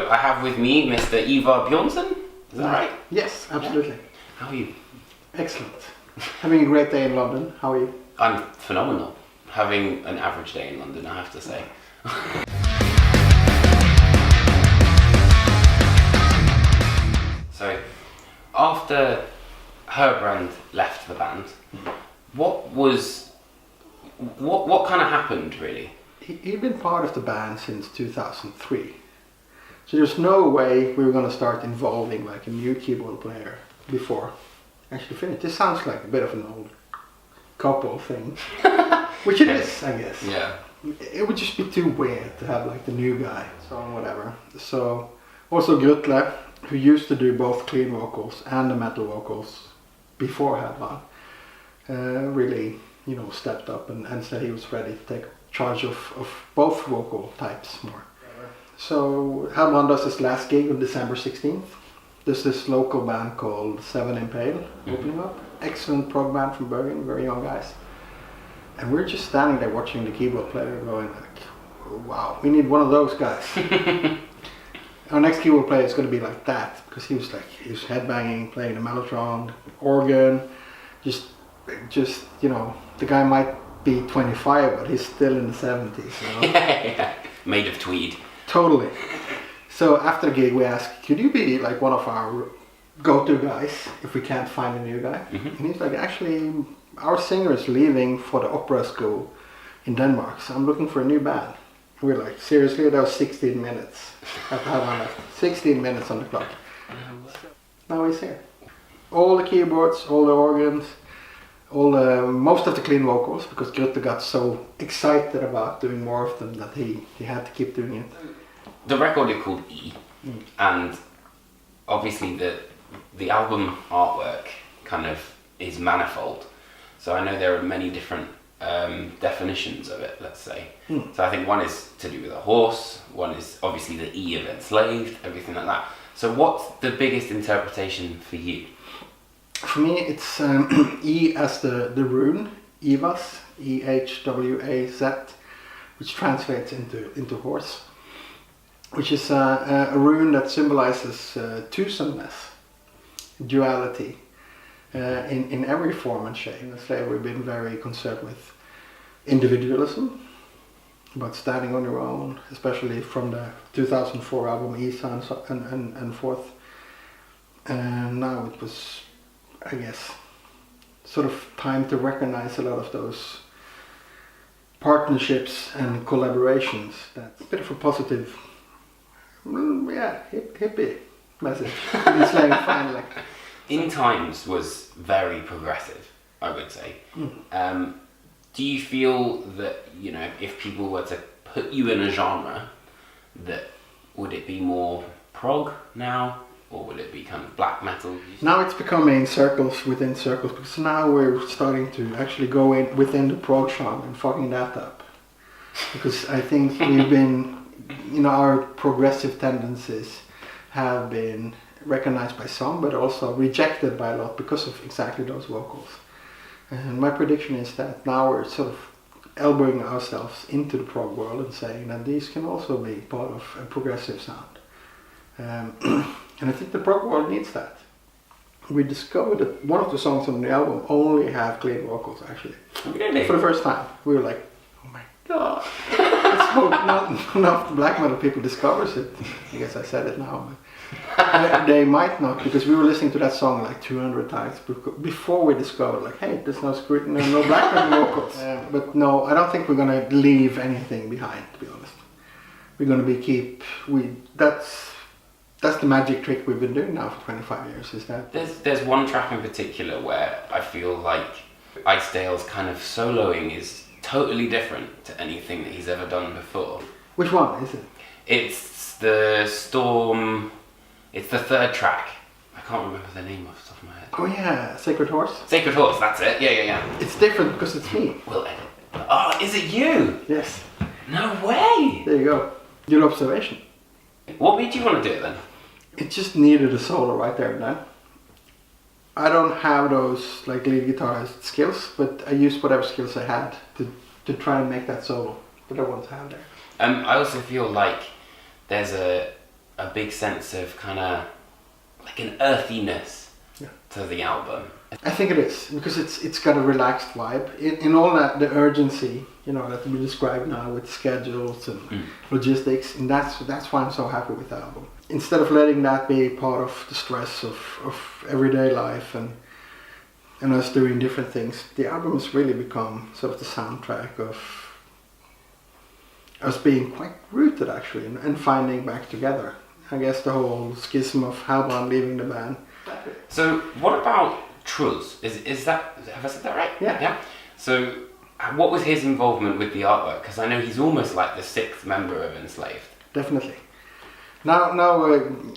So I have with me Mr. Ivar Bjornson. Is that right? Yes, absolutely. Yeah. How are you? Excellent. Having a great day in London. How are you? I'm phenomenal. Having an average day in London, I have to say. So, after Herbrand left the band, what kind of happened, really? He'd been part of the band since 2003. So there's no way we were going to start involving like a new keyboard player before actually finished. This sounds like a bit of an old couple thing, which it is, I guess. Yeah. It would just be too weird to have like the new guy, so whatever. So also Grutle, who used to do both clean vocals and the metal vocals before Herbrand, really, stepped up and said he was ready to take charge of both vocal types more. So Herbrand does his last gig on December 16th. There's this local band called Seven Impale opening up. Excellent prog band from Bergen, very young guys. And we're just standing there watching the keyboard player going like, oh, wow, we need one of those guys. Our next keyboard player is going to be like that, because he was headbanging, playing the mellotron, organ, just the guy might be 25, but he's still in the 70s. Yeah. Made of tweed. Totally. So after the gig we asked, could you be like one of our go-to guys if we can't find a new guy? Mm-hmm. And he's like, actually, our singer is leaving for the opera school in Denmark, so I'm looking for a new band. And we're like, seriously? That was 16 minutes. After having like 16 minutes on the clock. Now he's here. All the keyboards, all the organs, most of the clean vocals, because Grutte got so excited about doing more of them that he had to keep doing it. The record is called E, and obviously the album artwork kind of is manifold. So I know there are many different definitions of it, let's say. So I think one is to do with a horse, one is obviously the E of Enslaved, everything like that. So what's the biggest interpretation for you? For me, it's E as the rune, Evas, EHWAZ, which translates into horse, which is a rune that symbolizes twosomeness, duality, in every form and shape. In slavery, we've been very concerned with individualism, about standing on your own, especially from the 2004 album Isa and forth. And now it was, I guess, sort of time to recognize a lot of those partnerships and collaborations. That's a bit of a positive, hippie message. Finally. In Times was very progressive, I would say. Do you feel that, if people were to put you in a genre, that would it be more prog now? Or will it be kind of black metal? Now it's becoming circles within circles, because now we're starting to actually go in within the prog genre and fucking that up. Because I think we've been, our progressive tendencies have been recognized by some, but also rejected by a lot because of exactly those vocals. And my prediction is that now we're sort of elbowing ourselves into the prog world and saying that these can also be part of a progressive sound. And I think the prog world needs that. We discovered that one of the songs on the album only have clean vocals, actually. Really? For the first time. We were like, oh my god. Let's hope not enough black metal people discovers it. I guess I said it now. But they might not, because we were listening to that song like 200 times before we discovered, like, hey, there's no black metal vocals. But no, I don't think we're going to leave anything behind, to be honest. We're going to that's the magic trick we've been doing now for 25 years, is that... There's one track in particular where I feel like Icedale's kind of soloing is totally different to anything that he's ever done before. Which one is it? It's the Storm... It's the third track. I can't remember the name off the top of my head. Oh yeah, Sacred Horse? Sacred Horse, that's it. Yeah. It's different because it's me. We'll edit. Oh, is it you? Yes. No way! There you go. Good observation. What made you want to do it then? It just needed a solo right there and then. I don't have those like lead guitarist skills, but I used whatever skills I had to try and make that solo that I want to have there. I also feel like there's a a big sense of kind of like an earthiness to the album. I think it is, because it's got a relaxed vibe in all that the urgency, you know, that we describe now with schedules and logistics, and that's why I'm so happy with the album. Instead of letting that be part of the stress of everyday life and us doing different things, the album has really become sort of the soundtrack of us being quite rooted actually and finding back together. I guess the whole schism of Halbrand leaving the band. So what about Truz? Is that, have I said that right? Yeah. So what was his involvement with the artwork? Because I know he's almost like the sixth member of Enslaved. Definitely. Now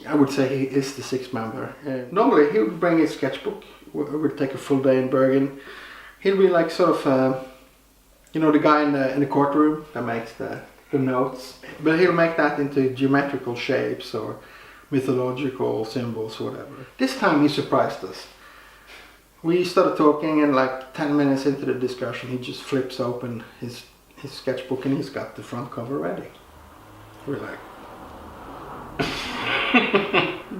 I would say he is the sixth member. Normally he would bring his sketchbook. We would take a full day in Bergen. He'd be like sort of, you know, the guy in the courtroom that makes the notes. But he'll make that into geometrical shapes or mythological symbols or whatever. This time he surprised us. We started talking, and like 10 minutes into the discussion he just flips open his sketchbook and he's got the front cover ready. We're like...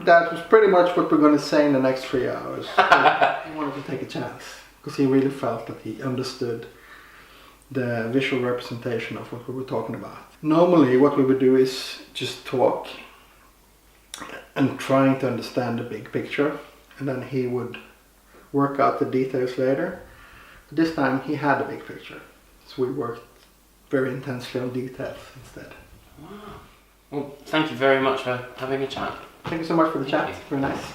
That was pretty much what we're going to say in the next 3 hours. He wanted to take a chance because he really felt that he understood the visual representation of what we were talking about. Normally what we would do is just talk and trying to understand the big picture, and then he would work out the details later. This time he had a big picture, so we worked very intensely on details instead. Wow. Well, thank you very much for having a chat. Thank you so much for the chat. Very nice.